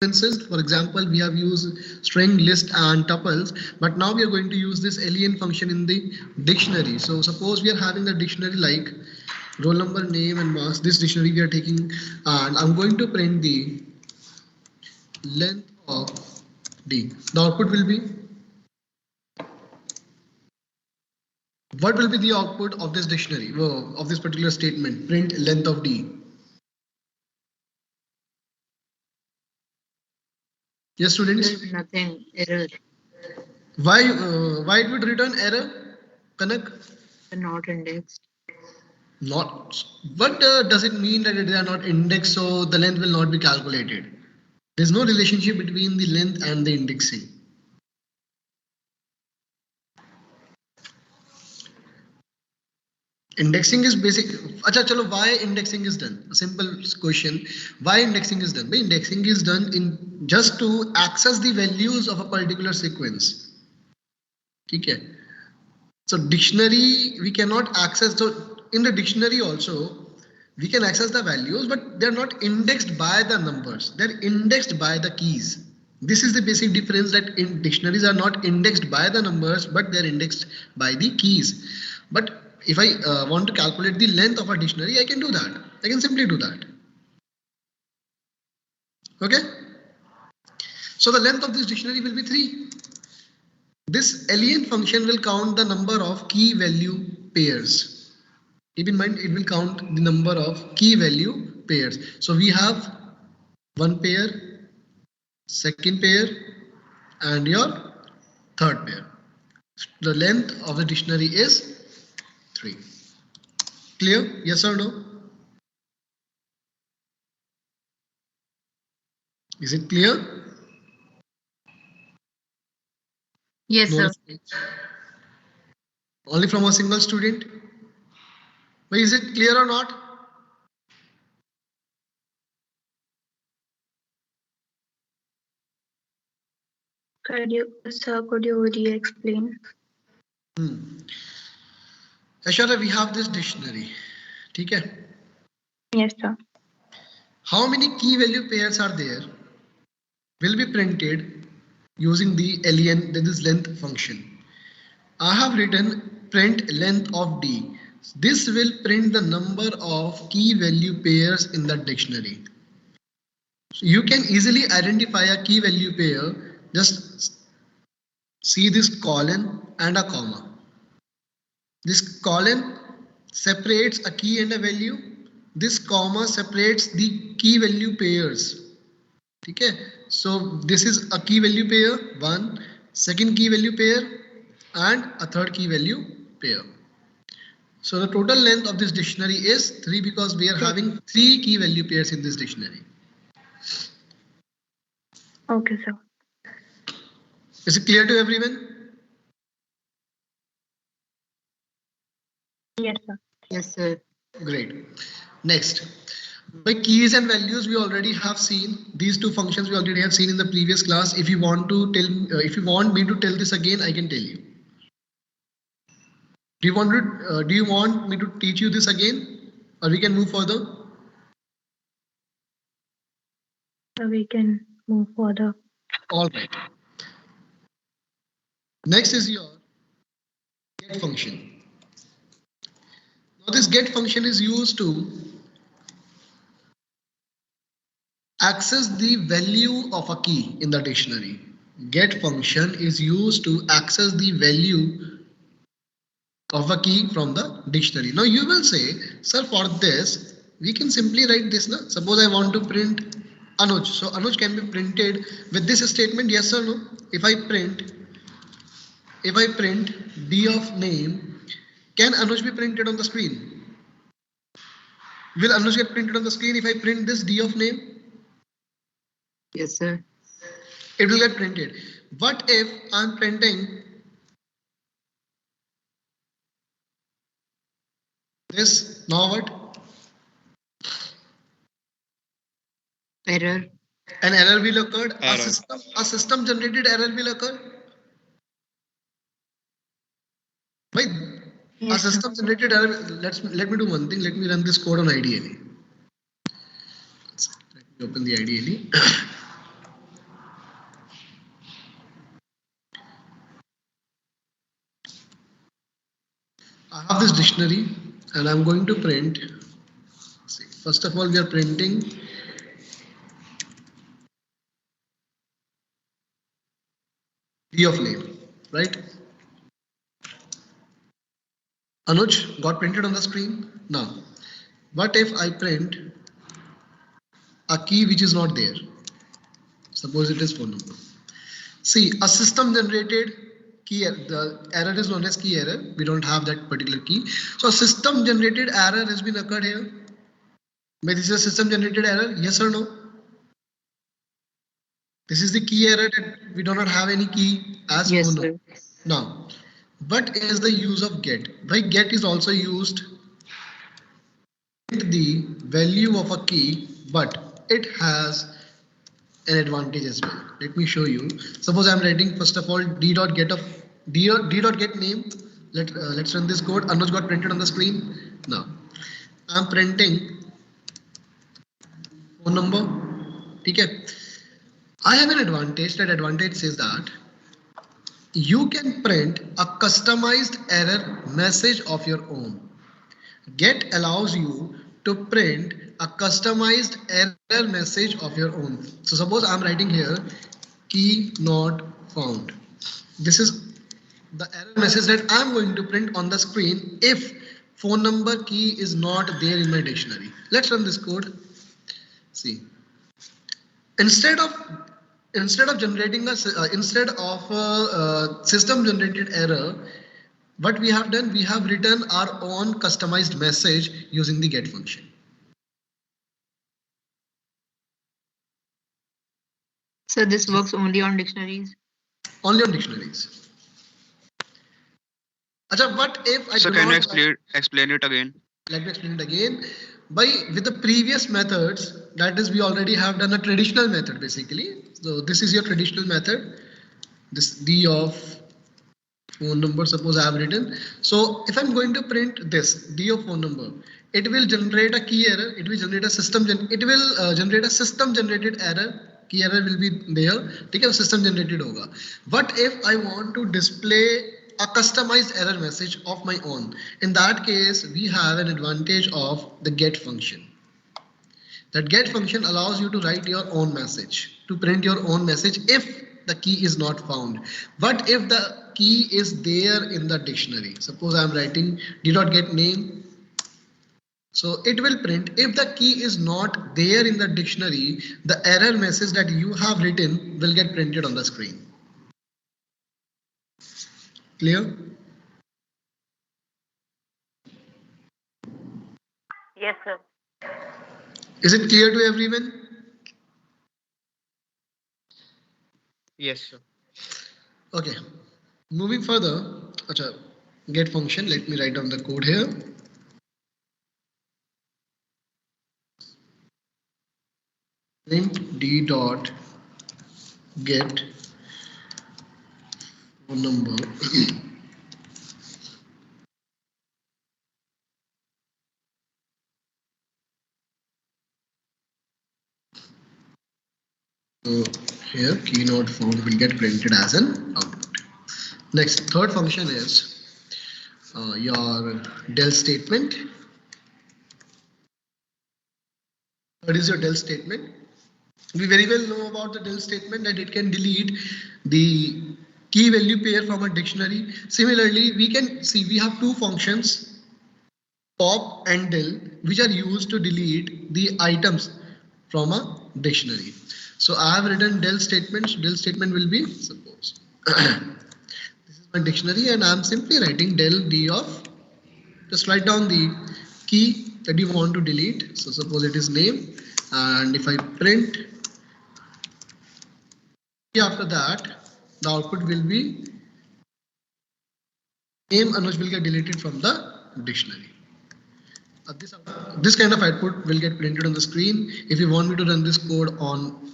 For example, we have used string, list and tuples, but now we are going to use this len function in the dictionary. So suppose we are having a dictionary like roll number, name and marks. This dictionary we are taking, and I'm going to print the length of D. The output will be, what will be the output of this dictionary, of this particular statement, print length of D? Yes, students? Nothing, error. Why it would return error, Kanak? Not indexed. Not. What does it mean that they are not indexed, so the length will not be calculated? There's no relationship between the length and the indexing. Indexing is basic. Acha, chalo, why indexing is done? A simple question. Why indexing is done? The indexing is done in just to access the values of a particular sequence. Okay. So dictionary we cannot access. So in the dictionary also we can access the values, but they're not indexed by the numbers. They're indexed by the keys. This is the basic difference, that in dictionaries are not indexed by the numbers, but they're indexed by the keys. But if I want to calculate the length of a dictionary, I can do that. I can simply do that. Okay. So the length of this dictionary will be 3. This len function will count the number of key value pairs. Keep in mind, it will count the number of key value pairs. So we have one pair, second pair, and your third pair. The length of the dictionary is 3. Clear? Yes or no? Is it clear? Yes, No. sir. Only from a single student? But is it clear or not? Could you re-explain? Aishwarya, we have this dictionary. Okay? Yes, sir. How many key value pairs are there will be printed using the len, that is length function. I have written print length of D. This will print the number of key value pairs in the dictionary. So you can easily identify a key value pair. Just see this colon and a comma. This colon separates a key and a value. This comma separates the key value pairs. Okay, so this is a key value pair, one, second key value pair, and a third key value pair. So the total length of this dictionary is 3 because we are having 3 key value pairs in this dictionary. Okay, sir. Is it clear to everyone? Yes, sir. Yes, sir. Great. Next. By keys and values, we already have seen these two functions. We already have seen in the previous class. If you want to tell, if you want me to tell this again, I can tell you. Do you want me to teach you this again, or we can move further? So we can move further. All right. Next is your get function. Now this get function is used to access the value of a key in the dictionary. Get function is used to access the value of a key from the dictionary. Now you will say, sir, for this we can simply write this. Na? Suppose I want to print Anuj. So Anuj can be printed with this statement, yes or no? If I print D of name, can Anuj be printed on the screen? Will Anuj get printed on the screen if I print this D of name? Yes, sir. It will get printed. What if I'm printing this? Now what? Error. An error will occur. A system generated error will occur. Wait, yes, a system generated error. Let me do one thing. Let me run this code on IDLE. Let me open the IDLE. dictionary and I'm going to print. See, first of all, we are printing D of name, right? Anuj got printed on the screen. Now, what if I print a key which is not there? Suppose it is phone number. See, a system generated key, the error is known as key error. We don't have that particular key. So a system generated error has been occurred here. But this is a system generated error, yes or no? This is the key error that we do not have any key as Yes, phone sir. number. Now, what is the use of get? Why get is also used the value of a key, but it has an advantage as well. Let me show you. Suppose I'm writing first of all d dot get of d dot get name. Let's run this code. Anuj got printed on the screen. Now I'm printing phone number. Okay. I have an advantage. That advantage says that you can print a customized error message of your own. Get allows you to print a customized error message of your own. So suppose I'm writing here key not found. This is the error message that I'm going to print on the screen if phone number key is not there in my dictionary. Let's run this code. See, instead of generating a system generated error, what we have done, we have written our own customized message using the get function. So this works only on dictionaries? Only on dictionaries. Achha, what if I So do can you not explain it again? Let me explain it again. With the previous methods, that is, we already have done a traditional method basically. So this is your traditional method. This D of phone number, suppose I have written. So if I'm going to print this D of phone number, it will generate a key error. It will generate a generate a system generated error. Key error will be there. ठीक है, system generated होगा. What if I want to display a customized error message of my own? In that case, we have an advantage of the get function. That get function allows you to write your own message, to print your own message if the key is not found. But if the key is there in the dictionary, suppose I'm writing d.get name. So it will print if the key is not there in the dictionary, the error message that you have written will get printed on the screen. Clear? Yes, sir. Is it clear to everyone? Yes, sir. Okay. Moving further, achha, get function. Let me write down the code here. Print d dot get phone number. So here key not found will get printed as an output. Next, third function is your del statement. What is your del statement? We very well know about the del statement that it can delete the key value pair from a dictionary. Similarly, we can see we have two functions, pop and del, which are used to delete the items from a dictionary. So I have written del statement. Del statement will be, suppose this is my dictionary and I'm simply writing del d of, just write down the key that you want to delete. So suppose it is name, and if I print after that, the output will be name, Anuj will get deleted from the dictionary. This kind of output will get printed on the screen. If you want me to run this code on,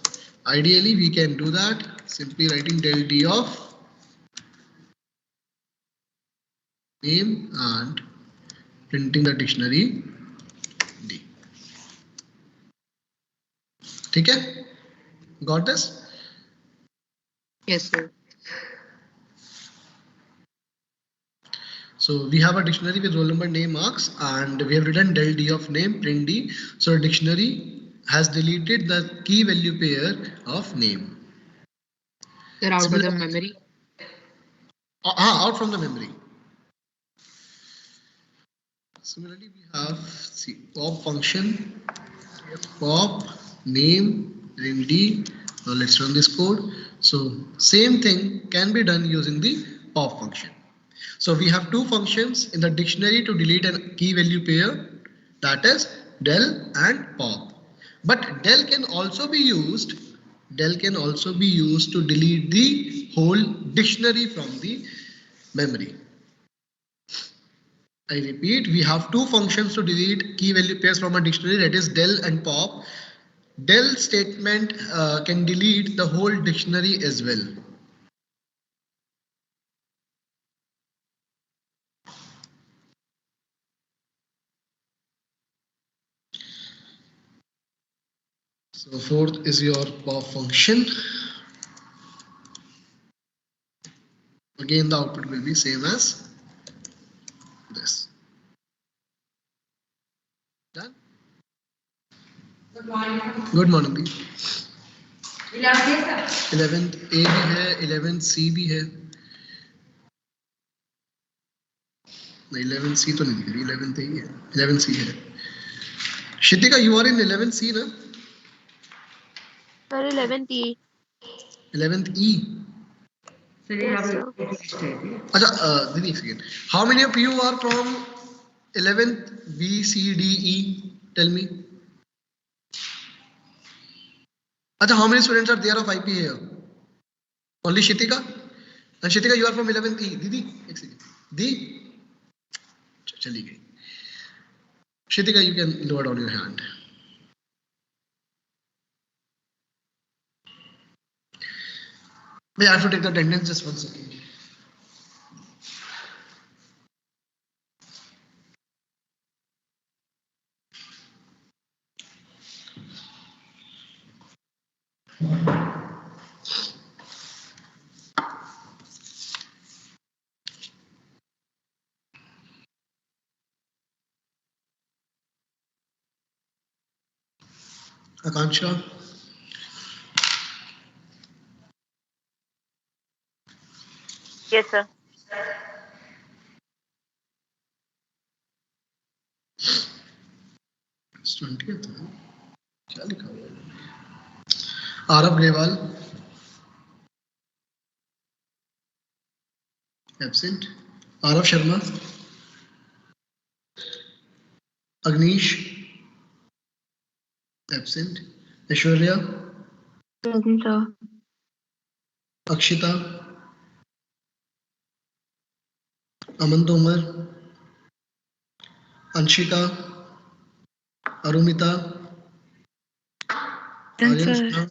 ideally we can do that simply writing del d of name and printing the dictionary D. ठीक है? Got this? Yes, sir. So we have a dictionary with roll number, name, marks, and we have written del d of name, print d. So a dictionary has deleted the key value pair of name. They're out of the Similarly- memory. Out from the memory. Similarly, we have pop function, pop name print d. Now let's run this code. So same thing can be done using the pop function. So we have two functions in the dictionary to delete a key value pair, that is del and pop. But del can also be used to delete the whole dictionary from the memory. I repeat, we have two functions to delete key value pairs from a dictionary, that is del and pop. Del statement can delete the whole dictionary as well. So fourth is your pop function. Again, the output will be same as this. Done? Good morning. 11th A भी है, 11th C भी है. नहीं, 11th C तो नहीं दिख रही, 11th A ही है, 11th C है. Shitika, you are in 11th C ना? Sir, 11th E. 11th E. Yes, sir. अच्छा, दीदी एक second. How many of you are from 11th B, C, D, E? Tell me. अच्छा, how many students are there of IP here? Only Shitika? And Shitika, you are from 11th E. दीदी एक second. दी चली गई. Shitika, you can lower down your hand. I have to take the attendance just 1 second. Akansha. Yes, sir. It's 20th. क्या लिखा हुआ है? Aarav Grewal. Absent. Arav Sharma. Agnish. Absent. Aishwarya. Present, sir. Akshita. Aman Tomar. Anshika. Arumita. Aryan sir. Shah.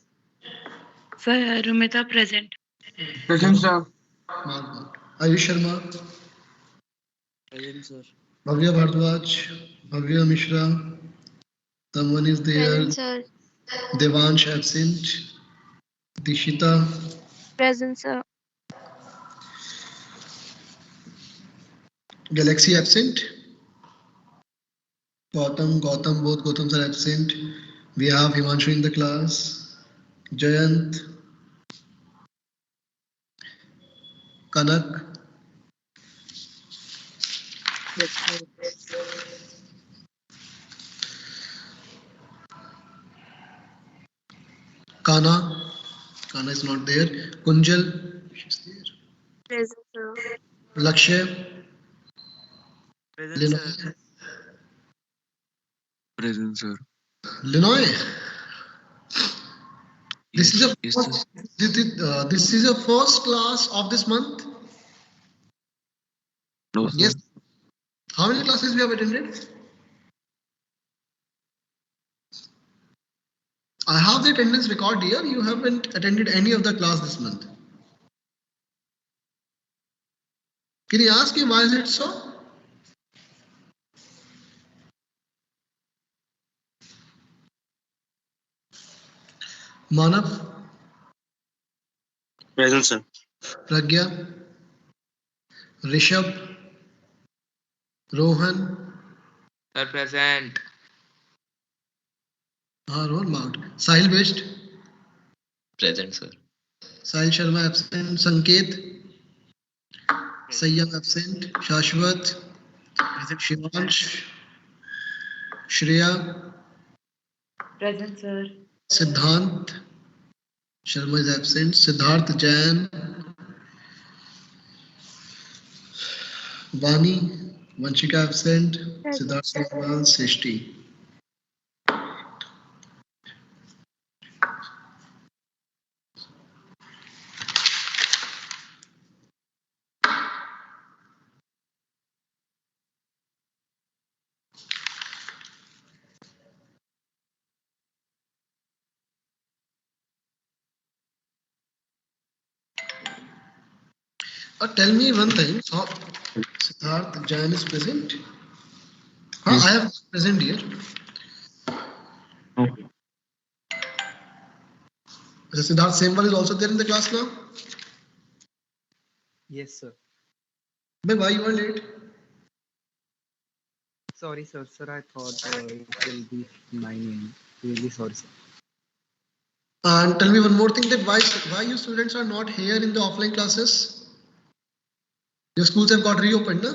Sir, Arumita present. Present, sir. Ayush Sharma. Present, sir. Bhavya Bhardwaj. Bhavya Mishra. Someone is there. Present, sir. Devansh absent. Dishita. Present, sir. Galaxy absent. Gautam, both Gautams are absent. We have Himanshu in the class. Jayant. Kanak. Yes, sir. Kana. Kana is not there. Kunjal. She's there. Present, sir. Lakshay. Present, Linoy. sir. Present, sir. Linoy. This is a Yes, first, this is a first class of this month. No, sir. Yes. How many classes we have attended? I have the attendance record here. You haven't attended any of the class this month. Can you ask him why is it so? Manav. Present, sir. Pragya. Rishabh. Rohan. Sir, present. Rohan marked. Sahil Best. Present, sir. Sahil Sharma absent. Sanket. Sayyam absent. Shashwat. Shivansh. Shreya. Present, sir. Siddhant. Sharma is absent. Siddharth Jain. Vani. Vanshika absent. Siddharth Sehwal. Srishti. Tell me one thing. So, Siddharth Jain is present. Yes. I have present here. Okay. Siddharth Sehwal is also there in the class now. Yes, sir. But why you are late? Sorry, sir. Sir, I thought it will be 9 a.m. Really sorry, sir. And tell me one more thing, that why you students are not here in the offline classes? Your schools have got reopened, no?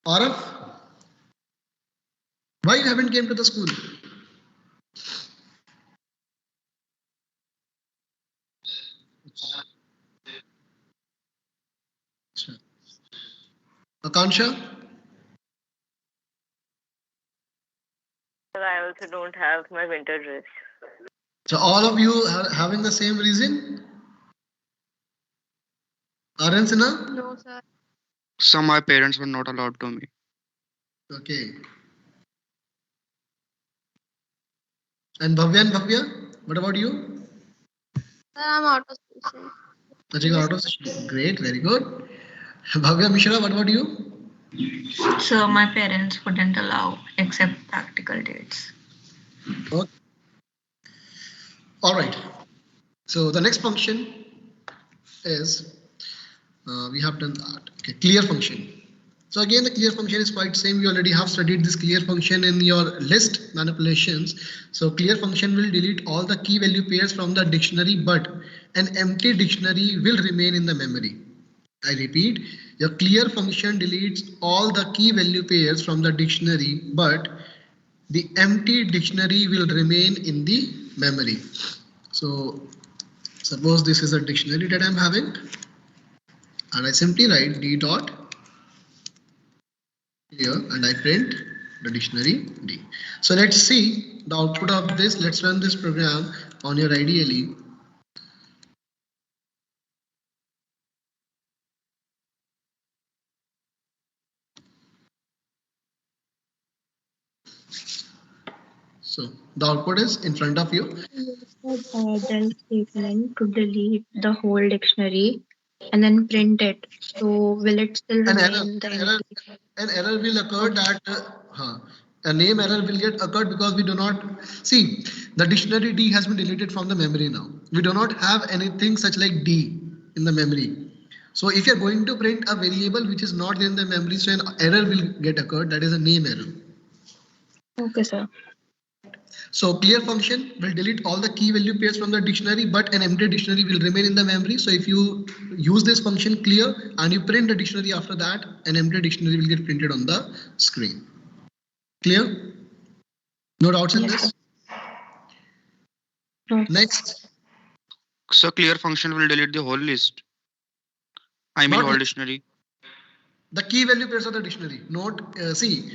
Araf, why you haven't came to the school? Akansha? I also don't have my winter dress. So all of you are having the same reason? Aryan Sinha? No, sir. So my parents were not allowed to me. Okay. And Bhavya, what about you? Sir, I'm out of station. Achika, out of session. Great, very good. Bhavya Mishra, what about you? So my parents wouldn't allow except practical dates. Okay. All right. So the next function is, we have done that. Okay, clear function. So again, the clear function is quite same. We already have studied this clear function in your list manipulations. So clear function will delete all the key value pairs from the dictionary, but an empty dictionary will remain in the memory. I repeat, your clear function deletes all the key value pairs from the dictionary, but the empty dictionary will remain in the memory. So suppose this is a dictionary that I'm having, and I simply write d dot here and I print the dictionary D. So let's see the output of this. Let's run this program on your IDLE. So the output is in front of you. Del statement to delete the whole dictionary and then print it. So will it still remain An error will occur that a name error will get occurred because we do not see the dictionary D has been deleted from the memory now. We do not have anything such like D in the memory. So if you're going to print a variable which is not in the memory, so an error will get occurred, that is a name error. Okay, sir. So clear function will delete all the key value pairs from the dictionary, but an empty dictionary will remain in the memory. So if you use this function clear and you print the dictionary after that, an empty dictionary will get printed on the screen. Clear? No doubts in this? No. Next. So clear function will delete the whole list. I mean whole dictionary. The key value pairs of the dictionary. Note, see,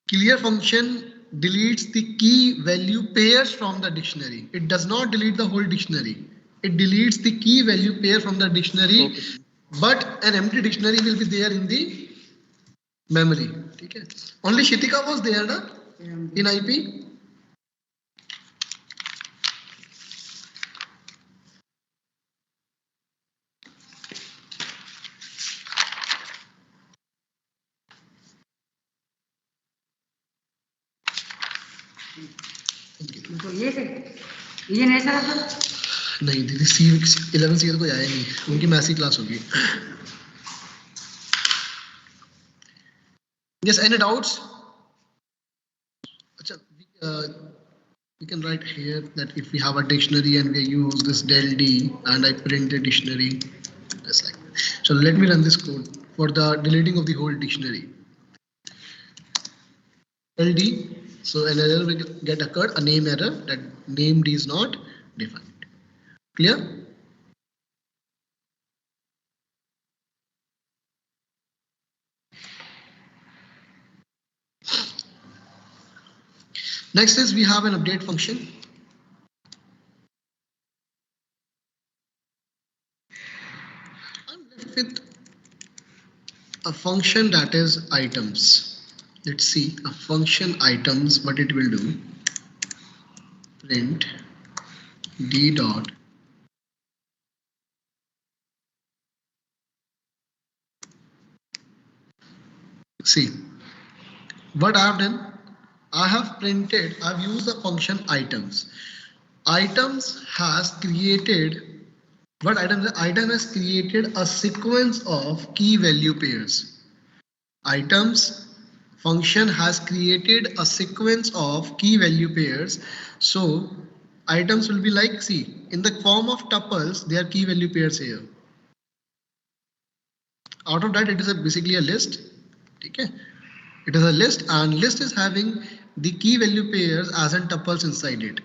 clear function deletes the key value pairs from the dictionary. It does not delete the whole dictionary. It deletes the key value pair from the dictionary, but an empty dictionary will be there in the memory. Okay. Only Shitika was there na? In IP. ये नहीं sir sir नहीं दीदी सी 11 सी तो कोई आया नहीं, उनकी Massey class होगी. Yes, any doubts? Achha, we can write here that if we have a dictionary and we use this del D and I print the dictionary, just like that. So let me run this code for the deleting of the whole dictionary. Del D, so an error will get occurred, a name error that named is not defined. Clear? Next is we have an update function. I'm left with a function that is items. Let's see a function items, what it will do. Print d dot see what I have done. I have printed, I've used the function items. Items has created what item? The item has created a sequence of key value pairs. Items function has created a sequence of key value pairs. So items will be like, see, in the form of tuples, they are key value pairs here. Out of that, it is basically a list. Okay, it is a list, and list is having the key value pairs as in tuples inside it.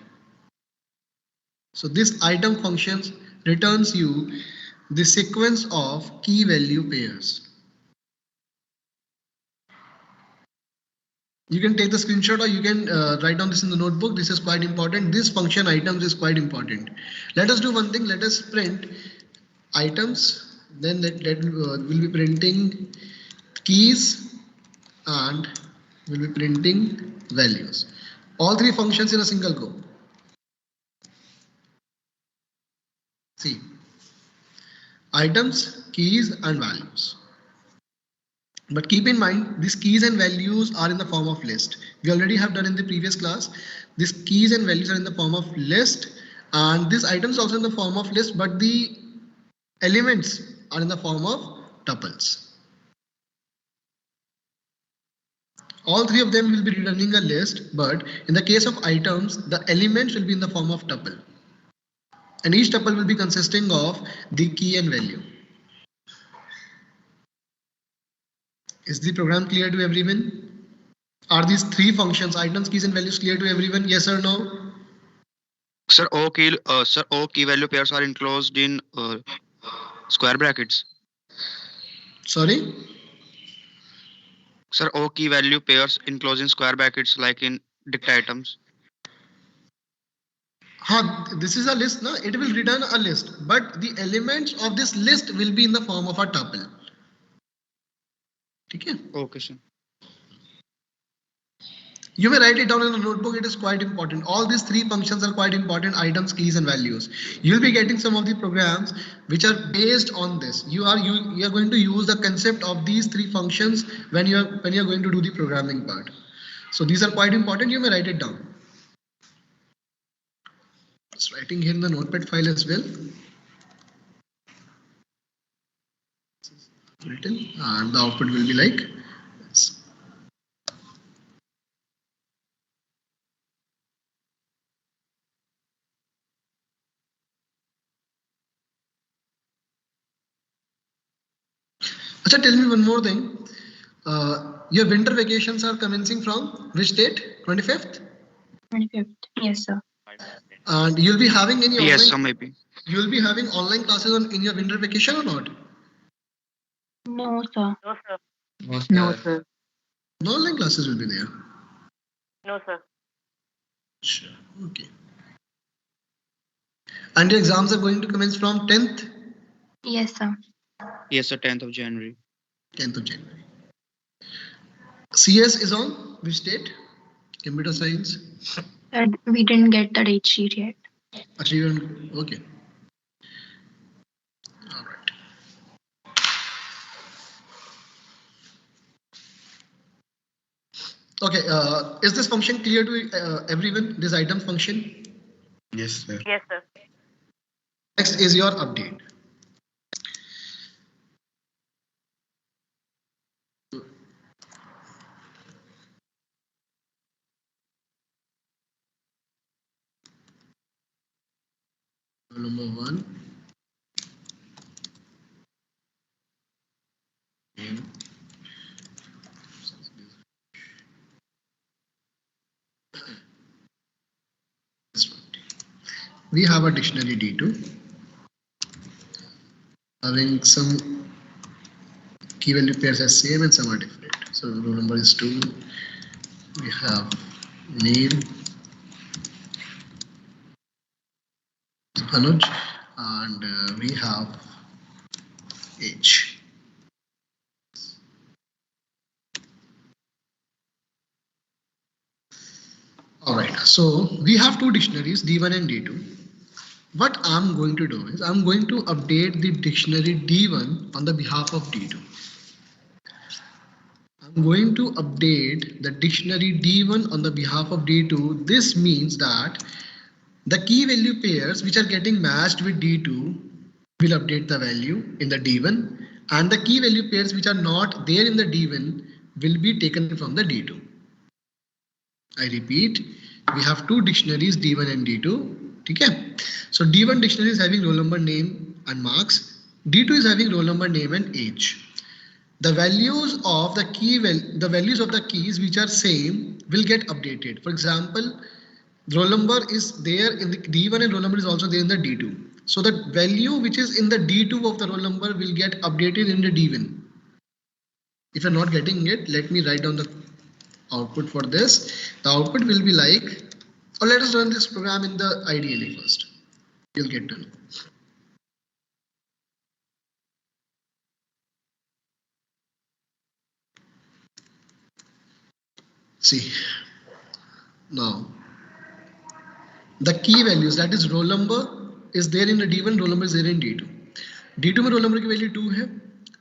So this item functions returns you the sequence of key value pairs. You can take the screenshot or you can write down this in the notebook. This is quite important. This function items is quite important. Let us do one thing. Let us print items. Then that will be printing keys and will be printing values. All three functions in a single go. See, items, keys and values. But keep in mind, these keys and values are in the form of list. We already have done in the previous class. These keys and values are in the form of list, and these items also in the form of list, but the elements are in the form of tuples. All three of them will be returning a list, but in the case of items, the elements will be in the form of tuple. And each tuple will be consisting of the key and value. Is the program clear to everyone? Are these three functions, items, keys and values, clear to everyone? Yes or no? Sir, all key value pairs are enclosed in square brackets. Sorry? Sir, all key value pairs enclosed in square brackets like in dict items. This is a list, no? It will return a list, but the elements of this list will be in the form of a tuple. Okay? Okay, sir. You may write it down in a notebook. It is quite important. All these three functions are quite important: items, keys, and values. You'll be getting some of the programs which are based on this. You are going to use the concept of these three functions when you are going to do the programming part. So these are quite important. You may write it down. Just writing here in the notepad file as well. Written, and the output will be like this. Achha, tell me one more thing. Your winter vacations are commencing from which date? 25th? 25th. Yes, sir. And you'll be having any Yes, online, sir, maybe. you'll be having online classes in your winter vacation or not? No, sir. No, sir. No, sir. No online classes will be there. No, sir. Sure. Okay. And your exams are going to commence from 10th? Yes, sir. Yes, sir, 10th of January. 10th of January. CS is on which date? Computer science? We didn't get the date sheet yet. Achha, okay. All right. Okay, is this function clear to everyone, this item function? Yes, sir. Yes, sir. Next is your update. Number 1. We have a dictionary D2 having some key value pairs as same and some are different. So roll number is 2. We have name Anuj and we have age. All right, so we have two dictionaries D1 and D2. What I'm going to do is I'm going to update the dictionary D1 on the behalf of D2. I'm going to update the dictionary D1 on the behalf of D2. This means that the key value pairs which are getting matched with D2 will update the value in the D1, and the key value pairs which are not there in the D1 will be taken from the D2. I repeat, we have two dictionaries D1 and D2. Okay? So D1 dictionary is having roll number, name and marks. D2 is having roll number, name and age. The values of the the values of the keys which are same will get updated. For example, roll number is there in the D1 and roll number is also there in the D2. So the value which is in the D2 of the roll number will get updated in the D1. If you're not getting it, let me write down the output for this. The output will be like, or let us run this program in the IDLE first. You'll get to know. See, now the key values, that is roll number is there in the D1, roll number is there in D2. D2 में roll number की value 2 है.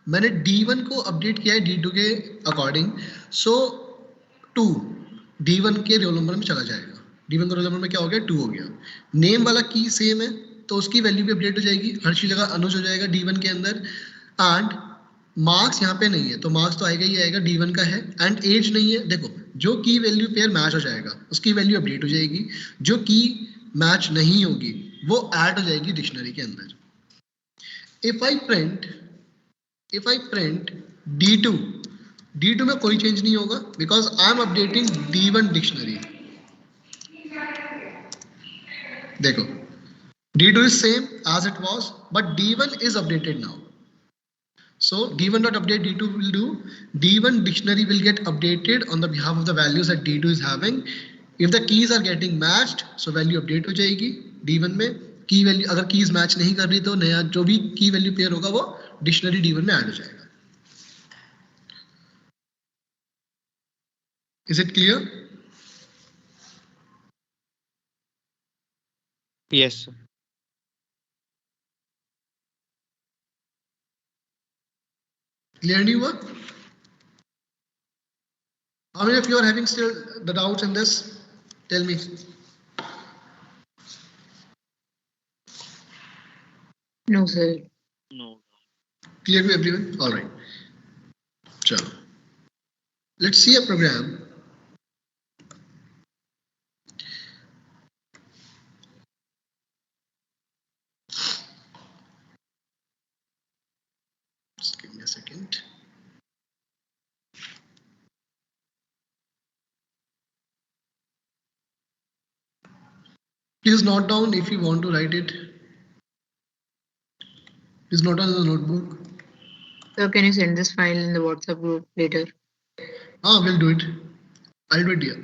मैंने D1 को update किया है D2 के according. सो 2 D1 के roll number में चला जाएगा. D1 का रोल नंबर में क्या हो गया? 2 हो गया. नेम वाला की सेम है तो उसकी वैल्यू भी अपडेट हो जाएगी. हर चीज जगह अनुज हो जाएगा D1 के अंदर. एंड मार्क्स यहाँ पे नहीं है तो मार्क्स तो आएगा ही आएगा, D1 का है. एंड एज नहीं है. देखो जो की वैल्यू पेयर मैच हो जाएगा उसकी वैल्यू अपडेट हो जाएगी. जो की मैच नहीं होगी वो ऐड हो जाएगी डिक्शनरी के अंदर. If I print D2 में कोई चेंज नहीं होगा because I am updating D1 dictionary. देखो D2 is same as it was but D1 is updated now. So D1 dot update D2 will do. D1 dictionary will get updated on the behalf of the values that D2 is having. If the keys are getting matched, so value update हो जाएगी D1 में. की value अगर keys match नहीं कर रही तो नया जो भी की वैल्यू पेयर होगा वो डिक्शनरी D1 में ऐड हो जाएगा. Is it clear? Yes, sir. Clear नहीं हुआ? How many of you are having still the doubts in this? Tell me. No, sir. No. Clear to everyone? All right. Chalo. Let's see a program. Just give me a second. Please note down if you want to write it. Please note down in the notebook. Sir, can you send this file in the WhatsApp group later? We'll do it. I'll do it here.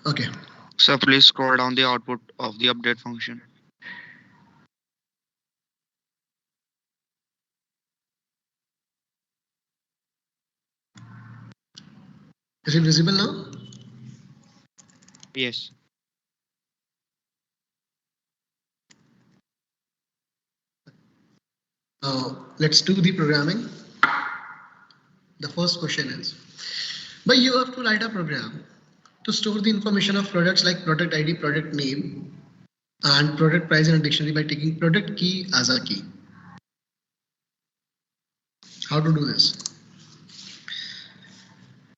Okay. Sir, please scroll down the output of the update function. Is it visible now? Yes. Now let's do the programming. The first question is, but you have to write a program to store the information of products like product ID, product name, and product price in a dictionary by taking product key as a key. How to do this?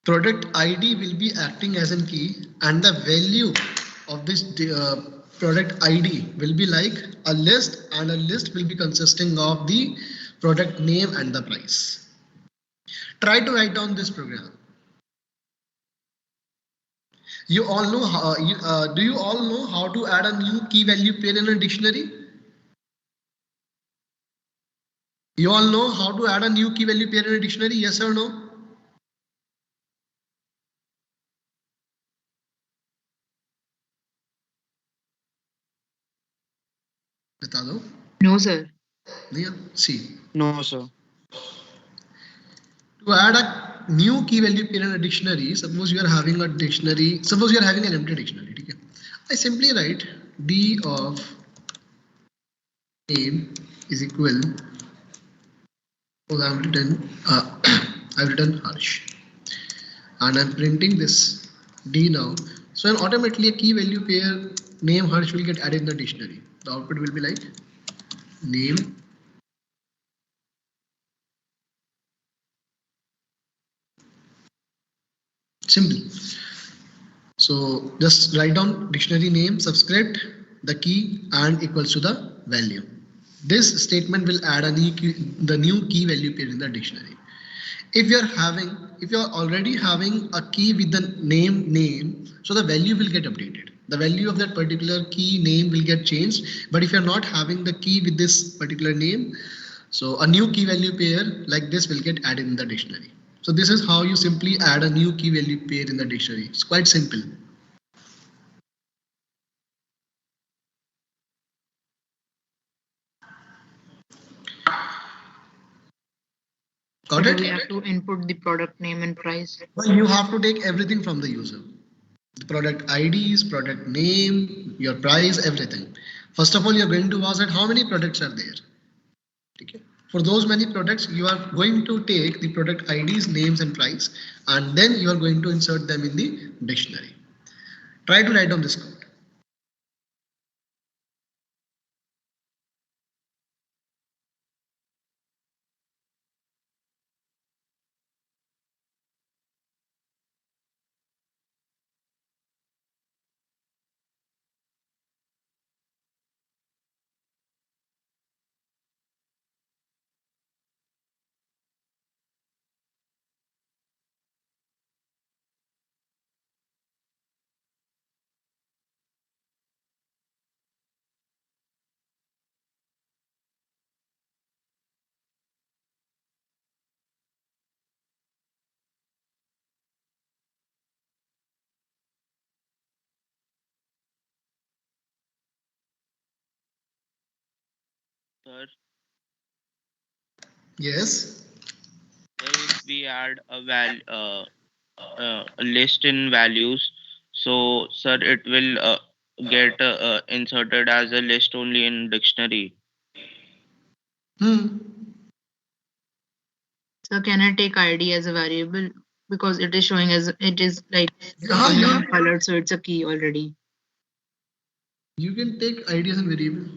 Product ID will be acting as a key, and the value of this product ID will be like a list, and a list will be consisting of the product name and the price. Try to write down this program. You all know how, do you all know how to add a new key value pair in a dictionary? You all know how to add a new key value pair in a dictionary, yes or no? बता दो. No, sir. Yeah, see. No, sir. To add a new key value pair in a dictionary, suppose you are having a dictionary, suppose you are having an empty dictionary. Okay? I simply write D of name is equal. I've written I've written Harsh, and I'm printing this D now. So then automatically a key value pair name Harsh will get added in the dictionary. The output will be like name simple. So just write down dictionary name, subscript, the key, and equals to the value. This statement will add the new key value pair in the dictionary. If you are already having a key with the name, so the value will get updated. The value of that particular key name will get changed. But if you're not having the key with this particular name, so a new key value pair like this will get added in the dictionary. So this is how you simply add a new key value pair in the dictionary. It's quite simple. Got Do it? we have to input the product name and price? Well, you have to take everything from the user. The product IDs, product name, your price, everything. First of all, you're going to ask that how many products are there. Okay. For those many products, you are going to take the product IDs, names, and price, and then you are going to insert them in the dictionary. Try to write down this code. Sir, Yes. if we add a list in values, so sir, it will get inserted as a list only in dictionary. Hmm. So can I take ID as a variable? Because it is showing as it is like Yeah, green color, so it's a key already. you can take IDs and variable.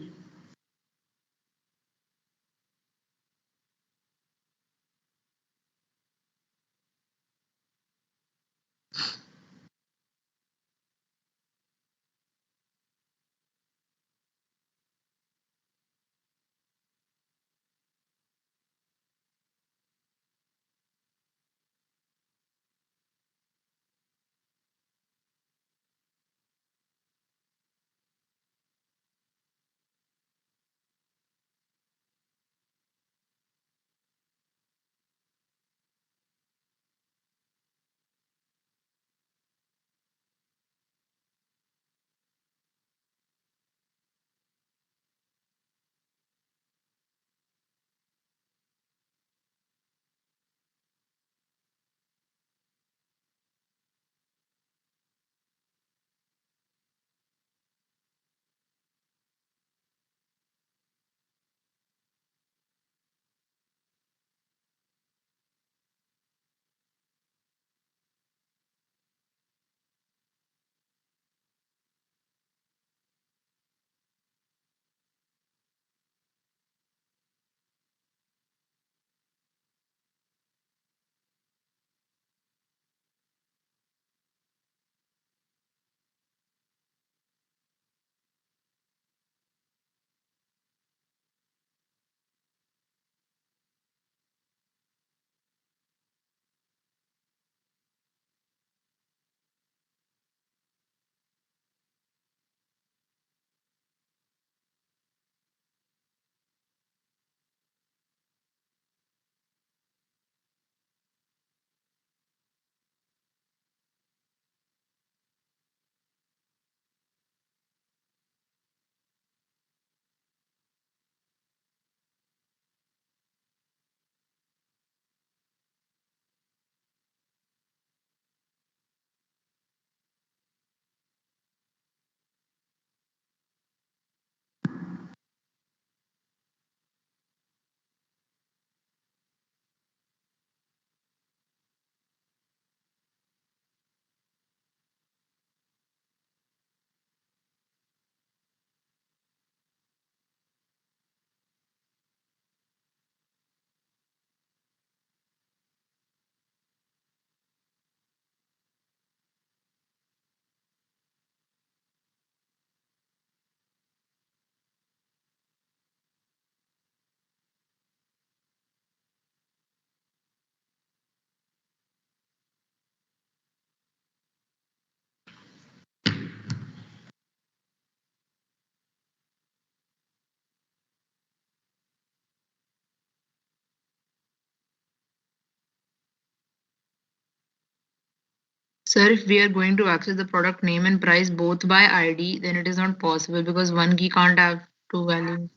Sir, if we are going to access the product name and price both by ID, then it is not possible because one key can't have two values.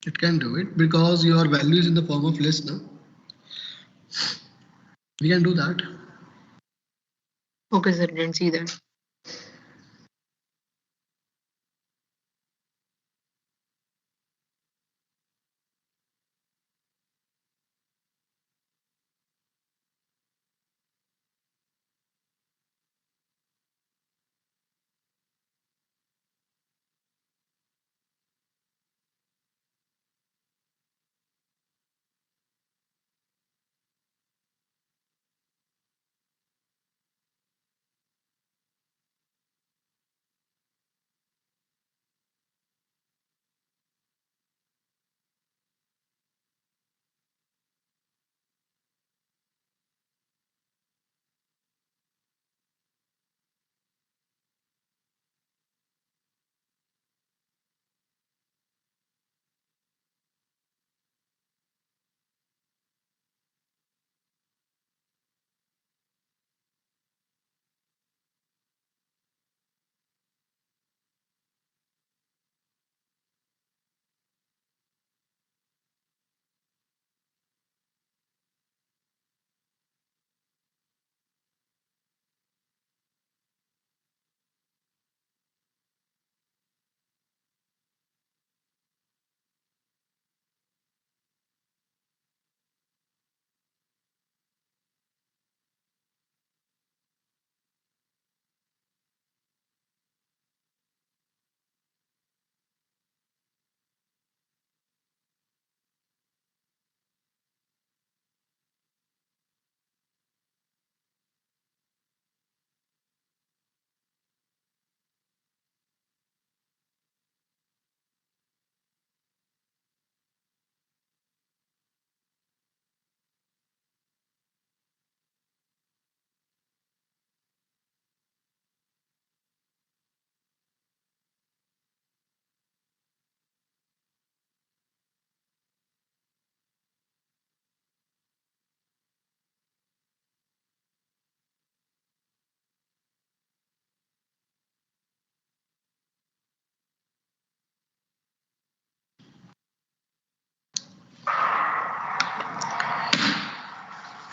It can do it because your value is in the form of list, no? We can do that. Okay, sir, didn't see that.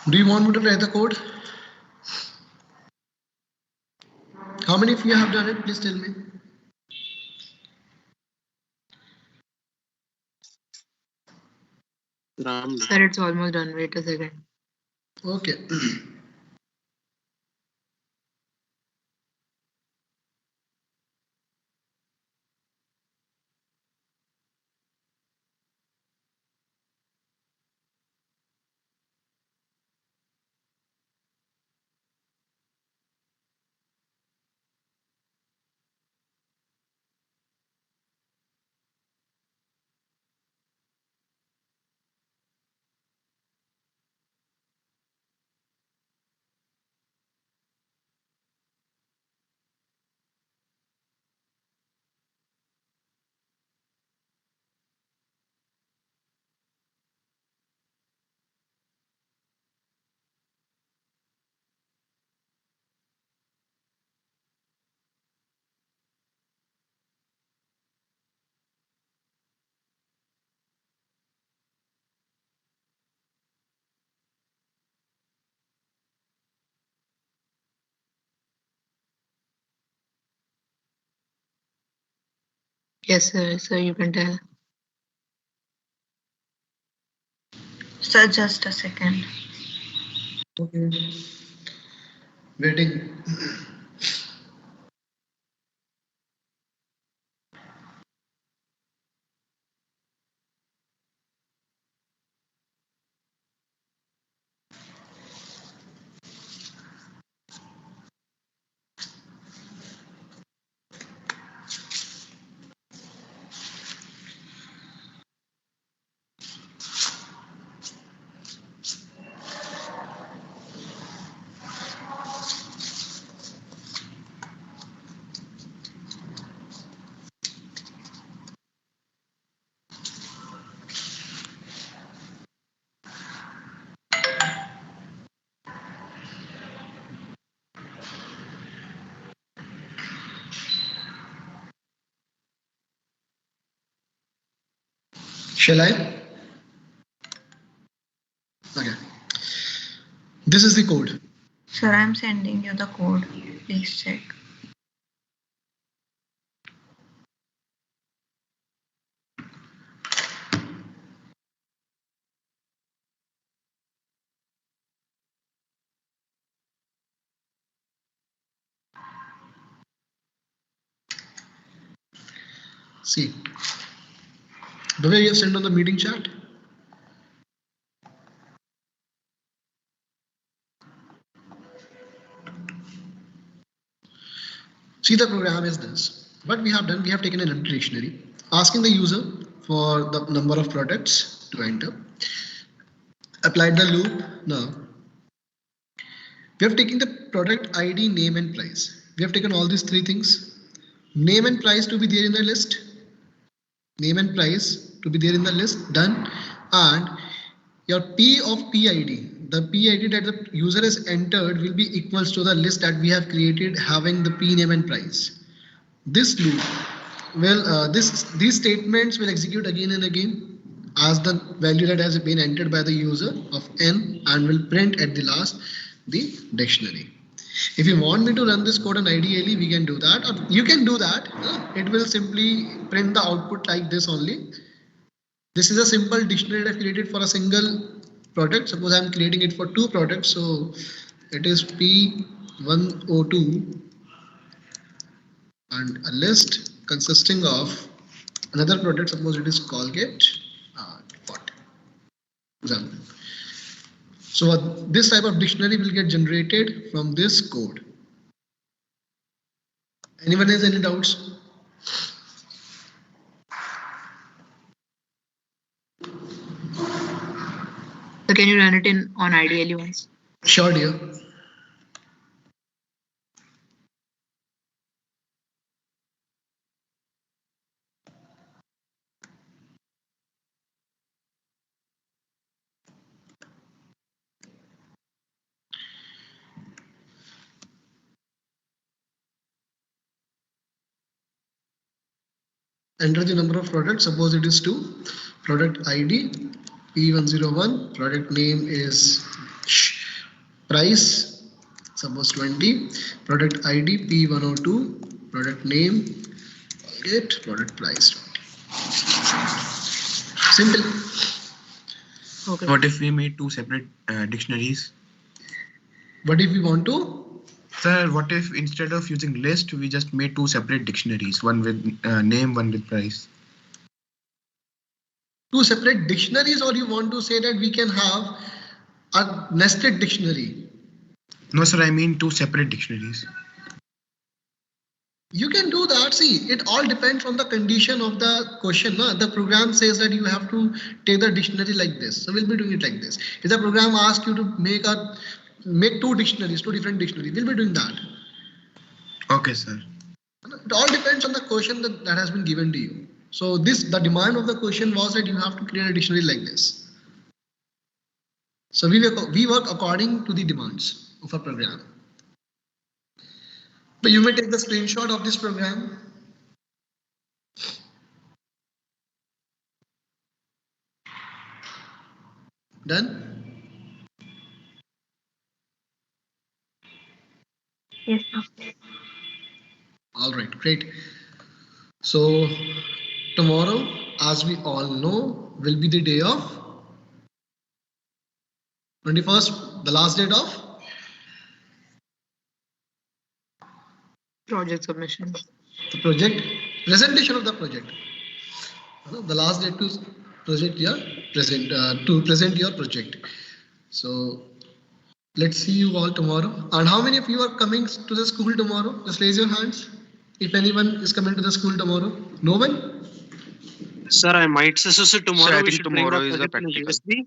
Do you want me to write the code? How many of you have done it? Please tell me. Sir, it's almost done. Wait a second. Okay. Yes, sir. So you can tell. Sir, just a second. Okay. Waiting. Shall I? Okay. This is the code. Sir, I'm sending you the code. Please check. See, the way you have sent on the meeting chat. See, the program is this. What we have done, we have taken an empty dictionary, asking the user for the number of products to enter. Applied the loop. Now, we have taken the product ID, name, and price. We have taken all these three things. Name and price to be there in the list. Name and price to be there in the list. Done. And your P of PID, the PID that the user has entered will be equals to the list that we have created having the P name and price. This loop will, these statements will execute again and again as the value that has been entered by the user of n and will print at the last the dictionary. If you want me to run this code, and ideally we can do that, or you can do that. It will simply print the output like this only. This is a simple dictionary that I created for a single product. Suppose I'm creating it for two products. So it is P102 and a list consisting of another product. Suppose it is Colgate. What? Example. So this type of dictionary will get generated from this code. Anyone has any doubts? So can you run it in on IDLE once? Sure, dear. Enter the number of products. Suppose it is 2. Product ID P101. Product name is price. Suppose 20. Product ID P102. Product name Colgate. Product price 20. Simple. Okay. What if we made two separate dictionaries? What if we want to? Sir, what if instead of using list, we just made two separate dictionaries, one with name, one with price? Two separate dictionaries, or you want to say that we can have a nested dictionary? No, sir, I mean two separate dictionaries. You can do that. See, it all depends on the condition of the question. No? The program says that you have to take the dictionary like this. So we'll be doing it like this. If the program asks you to make two dictionaries, two different dictionaries, we'll be doing that. Okay, sir. It all depends on the question that has been given to you. So the demand of the question was that you have to create a dictionary like this. So we work according to the demands of a program. But you may take the screenshot of this program. Done? Yes, sir. All right, great. So tomorrow, as we all know, will be the day of 21st, the last date of Project submission. the project, presentation of the project. The last date to present your project. So let's see you all tomorrow. And how many of you are coming to the school tomorrow? Just raise your hands. If anyone is coming to the school tomorrow. No one? Sir, I might say so. Tomorrow Sir, I we think should bring tomorrow our is a project in practical. USB.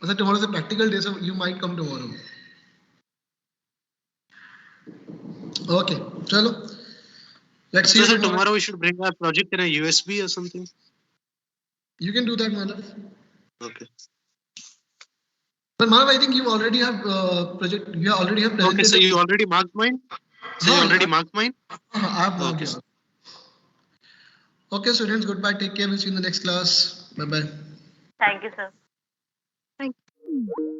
So tomorrow is a practical day, so you might come tomorrow. Okay, chalo. Let's see. So tomorrow we should bring our project in a USB or something. You can do that, Manav. Okay. But Manav, I think you already have project. You already have presented. Okay, so you already marked mine. So No, you already marked mine. I have marked Okay. yours. Okay, students. Goodbye. Take care. We'll see you in the next class. Bye bye. Thank you, sir. Thank you.